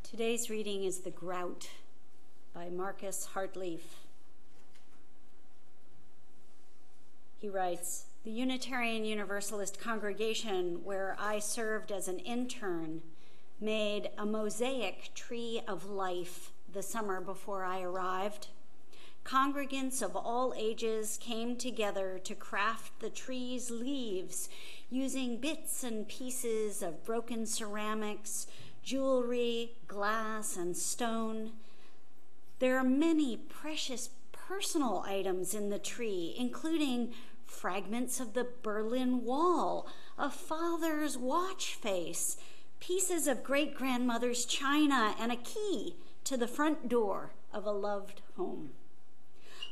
Today's reading is The Grout by Marcus Hartleaf. He writes, "The Unitarian Universalist congregation where I served as an intern made a mosaic tree of life the summer before I arrived. Congregants of all ages came together to craft the tree's leaves using bits and pieces of broken ceramics, jewelry, glass, and stone. There are many precious personal items in the tree, including fragments of the Berlin Wall, a father's watch face, pieces of great-grandmother's china, and a key to the front door of a loved home.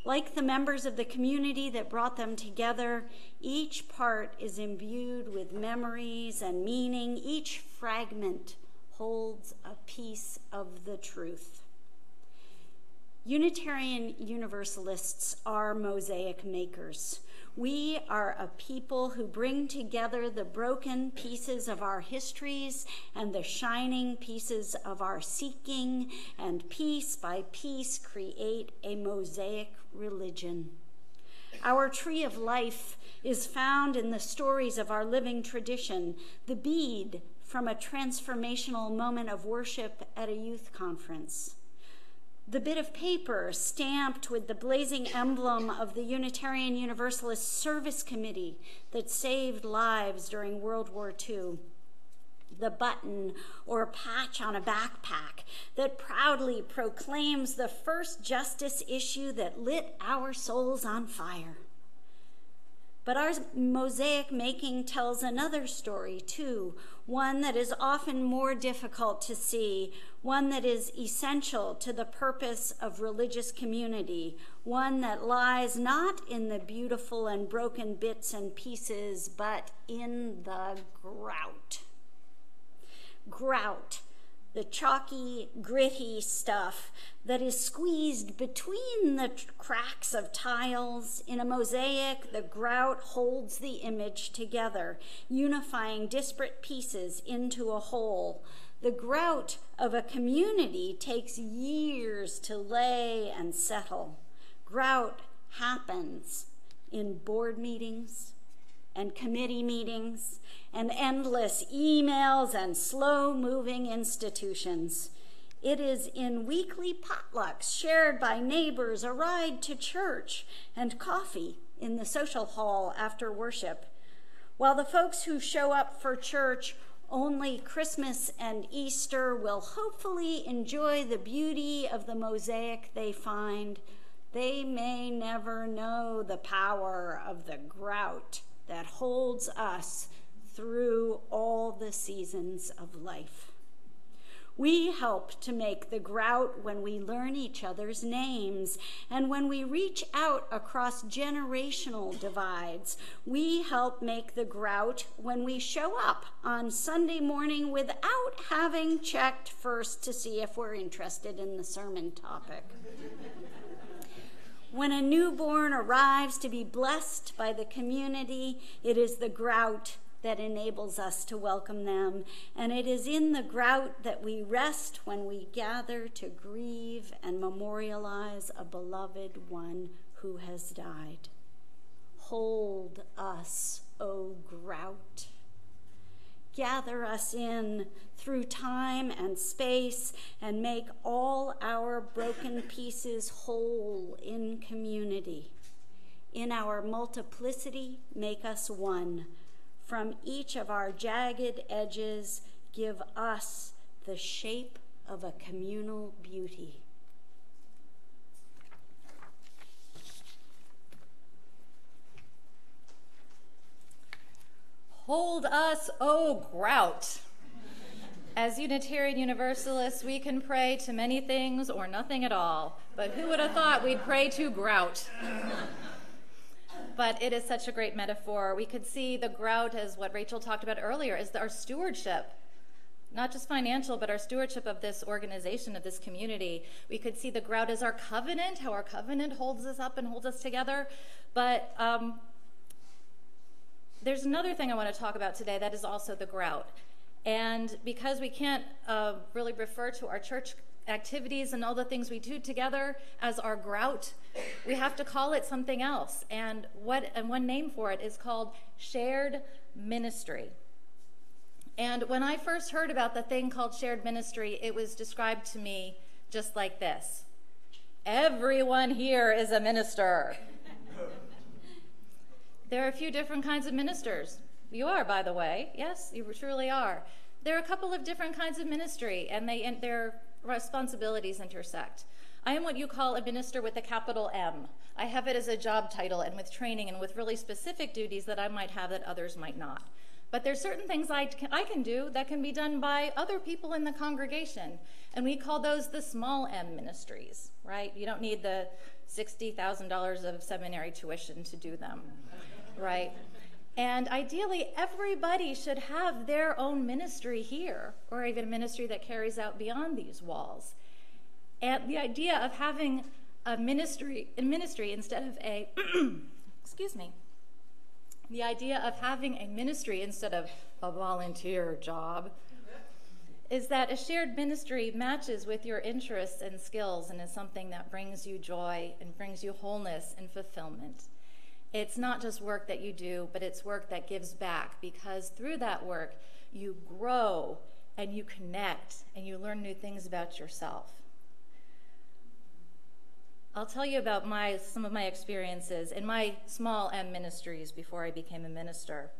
Like the members of the community that brought them together, each part is imbued with memories and meaning. Each fragment holds a piece of the truth. Unitarian Universalists are mosaic makers. We are a people who bring together the broken pieces of our histories and the shining pieces of our seeking, and piece by piece create a mosaic religion. Our tree of life is found in the stories of our living tradition, the bead from a transformational moment of worship at a youth conference, the bit of paper stamped with the blazing emblem of the Unitarian Universalist Service Committee that saved lives during World War II, the button or patch on a backpack that proudly proclaims the first justice issue that lit our souls on fire. But our mosaic making tells another story too, one that is often more difficult to see, one that is essential to the purpose of religious community, one that lies not in the beautiful and broken bits and pieces, but in the grout. Grout, the chalky, gritty stuff that is squeezed between the cracks of tiles. In a mosaic, the grout holds the image together, unifying disparate pieces into a whole. The grout of a community takes years to lay and settle. Grout happens in board meetings and committee meetings and endless emails and slow-moving institutions. It is in weekly potlucks shared by neighbors, a ride to church, and coffee in the social hall after worship. While the folks who show up for church only Christmas and Easter will hopefully enjoy the beauty of the mosaic they find, they may never know the power of the grout that holds us through all the seasons of life. We help to make the grout when we learn each other's names and when we reach out across generational divides. We help make the grout when we show up on Sunday morning without having checked first to see if we're interested in the sermon topic. When a newborn arrives to be blessed by the community, it is the grout that enables us to welcome them. And it is in the grout that we rest when we gather to grieve and memorialize a beloved one who has died. Hold us, O grout. Gather us in through time and space and make all our broken pieces whole in community. In our multiplicity, make us one. From each of our jagged edges, give us the shape of a communal beauty. Hold us, O grout. As Unitarian Universalists, we can pray to many things or nothing at all, but who would have thought we'd pray to grout? But it is such a great metaphor. We could see the grout as what Rachel talked about earlier, as our stewardship, not just financial, but our stewardship of this organization, of this community. We could see the grout as our covenant, how our covenant holds us up and holds us together. But there's another thing I want to talk about today that is also the grout. And because we can't really refer to our church activities and all the things we do together as our grout, we have to call it something else. And one name for it is called shared ministry. And when I first heard about the thing called shared ministry, it was described to me just like this: everyone here is a minister. There are a few different kinds of ministers. You are, by the way. Yes, you truly are. There are a couple of different kinds of ministry, and their responsibilities intersect. I am what you call a minister with a capital M. I have it as a job title and with training and with really specific duties that I might have that others might not. But there's certain things I can do that can be done by other people in the congregation, and we call those the small M ministries, right? You don't need the $60,000 of seminary tuition to do them, right? And ideally, everybody should have their own ministry here, or even a ministry that carries out beyond these walls. And the idea of having a ministry instead of a, excuse me, the idea of having a ministry instead of a volunteer job is that a shared ministry matches with your interests and skills and is something that brings you joy and brings you wholeness and fulfillment. It's not just work that you do, but it's work that gives back, because through that work, you grow and you connect and you learn new things about yourself. I'll tell you about some of my experiences in my small M ministries before I became a minister.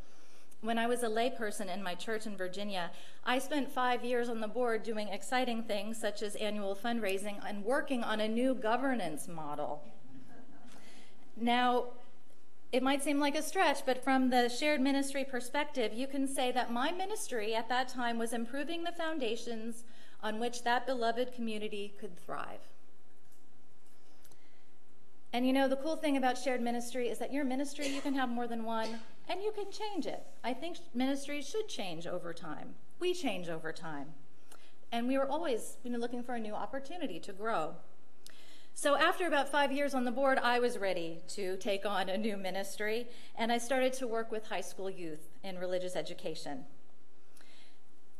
When I was a layperson in my church in Virginia, I spent 5 years on the board doing exciting things such as annual fundraising and working on a new governance model. Now, it might seem like a stretch, but from the shared ministry perspective, you can say that my ministry at that time was improving the foundations on which that beloved community could thrive. And you know, the cool thing about shared ministry is that your ministry, you can have more than one, and you can change it. I think ministries should change over time. We change over time. And we were always looking for a new opportunity to grow. So after about 5 years on the board, I was ready to take on a new ministry, and I started to work with high school youth in religious education.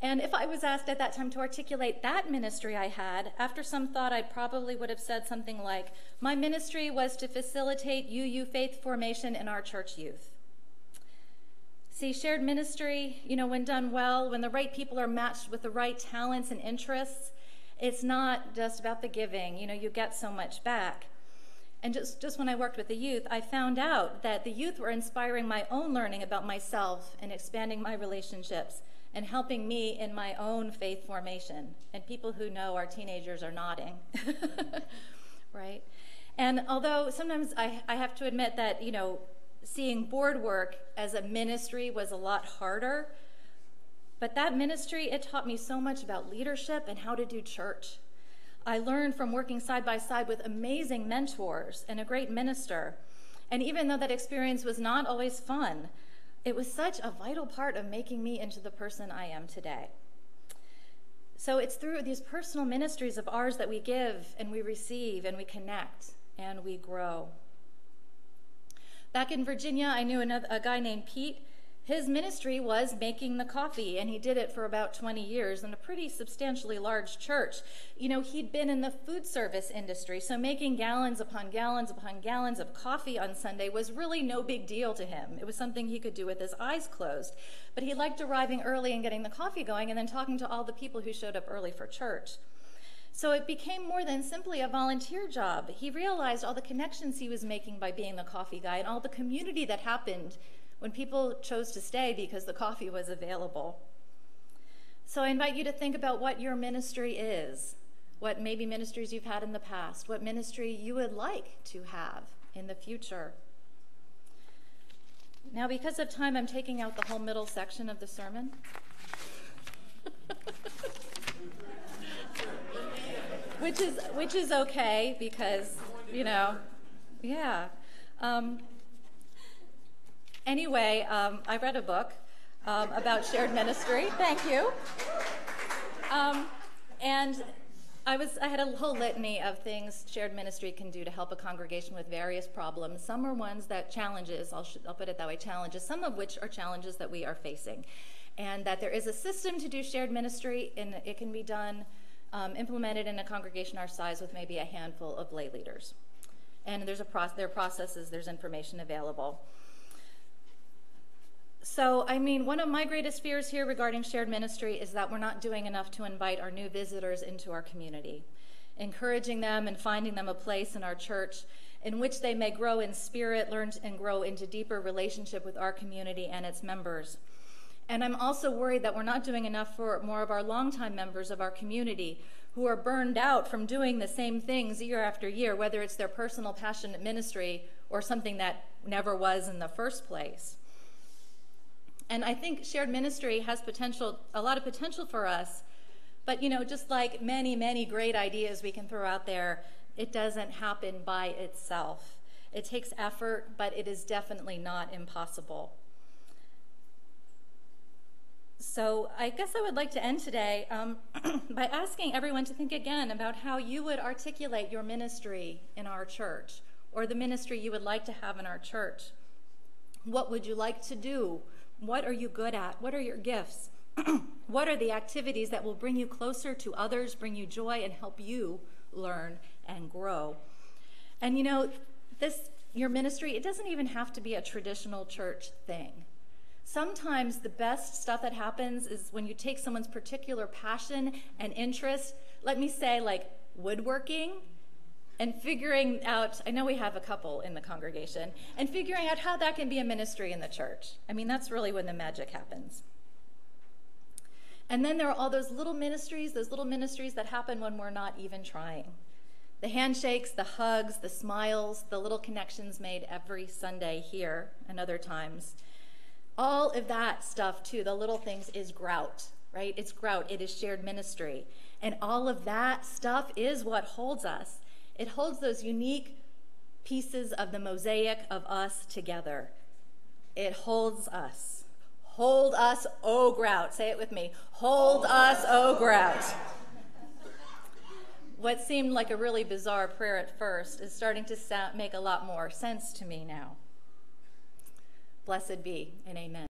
And if I was asked at that time to articulate that ministry I had, after some thought, I probably would have said something like, my ministry was to facilitate UU faith formation in our church youth. See, shared ministry, when done well, when the right people are matched with the right talents and interests, it's not just about the giving. You get so much back. And just when I worked with the youth, I found out that the youth were inspiring my own learning about myself and expanding my relationships and helping me in my own faith formation. And people who know our teenagers are nodding, right? And although sometimes I have to admit that, seeing board work as a ministry was a lot harder, but that ministry, it taught me so much about leadership and how to do church. I learned from working side by side with amazing mentors and a great minister. And even though that experience was not always fun, it was such a vital part of making me into the person I am today. So it's through these personal ministries of ours that we give and we receive and we connect and we grow. Back in Virginia, I knew a guy named Pete. His ministry was making the coffee, and he did it for about 20 years in a pretty substantially large church. He'd been in the food service industry, so making gallons upon gallons upon gallons of coffee on Sunday was really no big deal to him. It was something he could do with his eyes closed. But he liked arriving early and getting the coffee going and then talking to all the people who showed up early for church. So it became more than simply a volunteer job. He realized all the connections he was making by being the coffee guy and all the community that happened when people chose to stay because the coffee was available. So I invite you to think about what your ministry is, what maybe ministries you've had in the past, what ministry you would like to have in the future. Now, because of time, I'm taking out the whole middle section of the sermon. Which is okay because, yeah. Anyway, I read a book about shared ministry. Thank you. And I had a whole litany of things shared ministry can do to help a congregation with various problems. Some are ones that challenges, I'll put it that way, challenges, some of which are challenges that we are facing. and that there is a system to do shared ministry, and it can be done, implemented in a congregation our size with maybe a handful of lay leaders. And there are processes, there's information available. So, I mean, one of my greatest fears here regarding shared ministry is that we're not doing enough to invite our new visitors into our community, encouraging them and finding them a place in our church in which they may grow in spirit, learn and grow into deeper relationship with our community and its members. And I'm also worried that we're not doing enough for more of our longtime members of our community who are burned out from doing the same things year after year, whether it's their personal passionate ministry or something that never was in the first place. And I think shared ministry has a lot of potential for us, but just like many, many great ideas we can throw out there, it doesn't happen by itself. It takes effort, but it is definitely not impossible. So I guess I would like to end today by asking everyone to think again about how you would articulate your ministry in our church, or the ministry you would like to have in our church. What would you like to do? What are you good at? What are your gifts? What are the activities that will bring you closer to others, bring you joy, and help you learn and grow? And your ministry, it doesn't even have to be a traditional church thing. Sometimes the best stuff that happens is when you take someone's particular passion and interest, let me say like woodworking, and figuring out, I know we have a couple in the congregation, and figuring out how that can be a ministry in the church. I mean, that's really when the magic happens. And then there are all those little ministries that happen when we're not even trying. The handshakes, the hugs, the smiles, the little connections made every Sunday here and other times. All of that stuff too, the little things, is grout, right? It's grout, it is shared ministry. And all of that stuff is what holds us. It holds those unique pieces of the mosaic of us together. It holds us. Hold us, O grout. Say it with me. Hold us, O grout. What seemed like a really bizarre prayer at first is starting to make a lot more sense to me now. Blessed be, and amen.